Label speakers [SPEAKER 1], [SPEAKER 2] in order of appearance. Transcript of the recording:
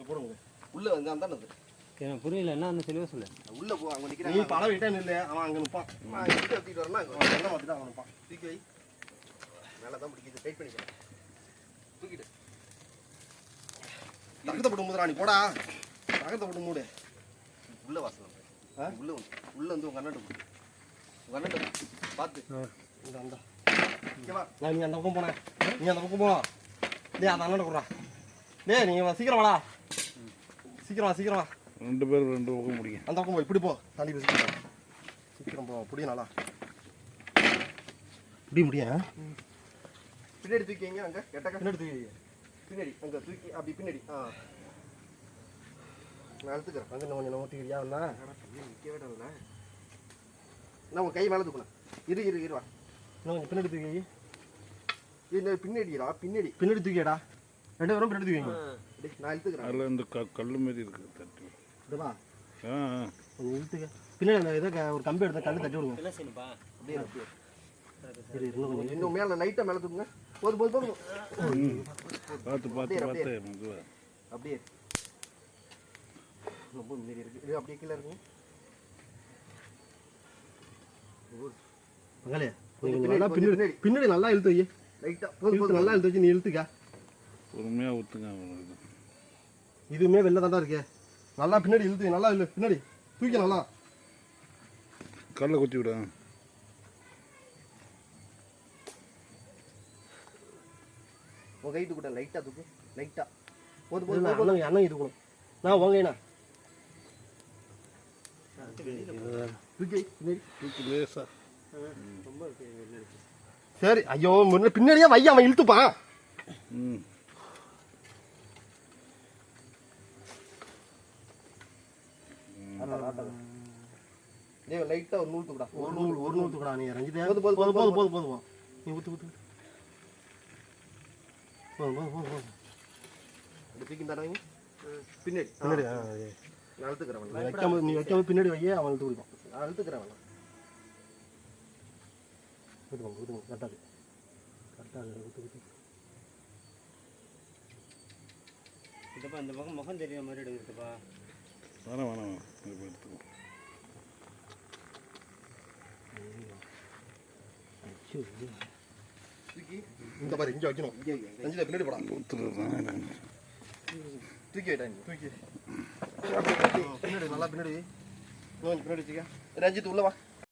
[SPEAKER 1] போடுங்க உள்ள வந்து அந்த
[SPEAKER 2] எனக்கு புரியல என்ன தெளிவாக சொல்லு.
[SPEAKER 1] உள்ள போ அங்கே நிற்கிறேன். நீ பழம் விட்டேன்னு இல்லை, அவன் அங்கே நிற்பான். இங்கே எடுத்துட்டு வரனா என்ன மாற்றிட்டு அவன் நிற்பான். தூக்கி வை. நல்லா தான் பிடிக்குது. டைட் பண்ணிக்கலாம். தூக்கிட்டு தகத்தை போட்டு மூடுறா. நீ போடா. தகத்தை போட்டு மூடு. உள்ள வாசல் உள்ள வந்து உங்கள் அண்ணன் உங்கள் அண்ணன் பார்த்து இந்த அந்த ஓகேவா. நான் நீ அந்த பக்கம் போனேன். நீ அந்த பக்கம் போனோம். டே அந்த அண்ணன் கொடுறா. டே நீங்கள் சீக்கிரம் வாடா. சீக்கிரம் வா.
[SPEAKER 3] 2 பேர் 2 பக்கம் முடிங்க.
[SPEAKER 1] அந்த பக்கம் போய் இப்படி போ. தாண்டி போய் சீக்கிரம் போ. புடிய நாளா முடிய பின்னாடி தூக்கிங்க. அங்கே கெட்டக்கா பின்னாடி தூக்கி. பின்னாடி அங்கே தூக்கி அப்படி பின்னாடி. நான் எடுத்துக்கிறேன். அங்கே கொஞ்சம் ஓட்டிக்கிறியா வந்தா நிற்கவே இல்லை. நான் உங்கள் கை மேலே தூக்கணும். இருவா. இன்னும் கொஞ்சம் பின்னாடி தூக்கி. இது பின்னாடிடா. பின்னாடி தூக்கியடா. 2 பேரும் பின்னாடி தூக்கிங்க. நான் இழுத்துக்கிறேன்.
[SPEAKER 3] அதில் இந்த கல் மாரி இருக்குது தட்டி.
[SPEAKER 1] இதுவா
[SPEAKER 2] கொஞ்சம்
[SPEAKER 1] இழுத்துக்க. பின்னாடி அந்த இதை ஒரு கம்பி எடுத்த கல் தட்டி விடுங்க.
[SPEAKER 2] என்ன செய்யணுப்பா?
[SPEAKER 1] அப்படியே இன்னும் மேலே லைட்டாக மேலே தூக்குங்க. போதும்.
[SPEAKER 3] பார்த்து
[SPEAKER 1] அப்படியே ரொம்ப முன்னேறி இருக்கு. இது அப்படியே கீழே இருக்குங்க. பின்னாடி நல்லா இழுத்து வை. லைட்டாக போதும். நல்லா இழுத்து வச்சு நீ இழுத்துக்க.
[SPEAKER 3] பொறுமையாக ஊற்றுங்க.
[SPEAKER 1] இதுவுமே வெளில தாண்டா இருக்கு. நல்லா பின்னாடி இழுத்து. நல்லா இல்லை பின்னாடி தூக்கி நல்லா
[SPEAKER 3] கல்லை குத்தி விட.
[SPEAKER 1] உன் கை தூக்கிட்ட. லைட்டாக தூக்கு. லைட்டாக போதும். அண்ணன் தூக்கணும். நான் உங்கண்ணா சரி. ஐயோ பின்னாடியே வைய அவன் இழுத்துப்பான். லைட்டா ஒரு நூல் தூக்குடா. ஒரு நூல் தூக்குடா. நீ ரஞ்சிதே போதும். நீ ஊத்து. போதும். தூக்கி தராங்க பின்னாடி. நான் அழுத்துக்கிறேன். நீ வைக்காம பின்னாடி வையே அவன் இழுத்து குடிப்பான். நான் அழுத்துக்கிறேன். ஊற்றுங்க. கரெக்டாக ஊற்று.
[SPEAKER 2] இதப்பா இந்த பக்கம் முகம் தெரியுற மாதிரி எடுங்கப்பா.
[SPEAKER 3] வேணாம் எடுத்துக்கோ.
[SPEAKER 1] இந்த பாரு இங்கே வைக்கணும். ரஞ்சிதா பின்னாடி போடா. தூக்கி வைடா. தூக்கி பின்னாடி. நல்லா பின்னாடி வச்சுக்க. ரஞ்சித் உள்ள வா.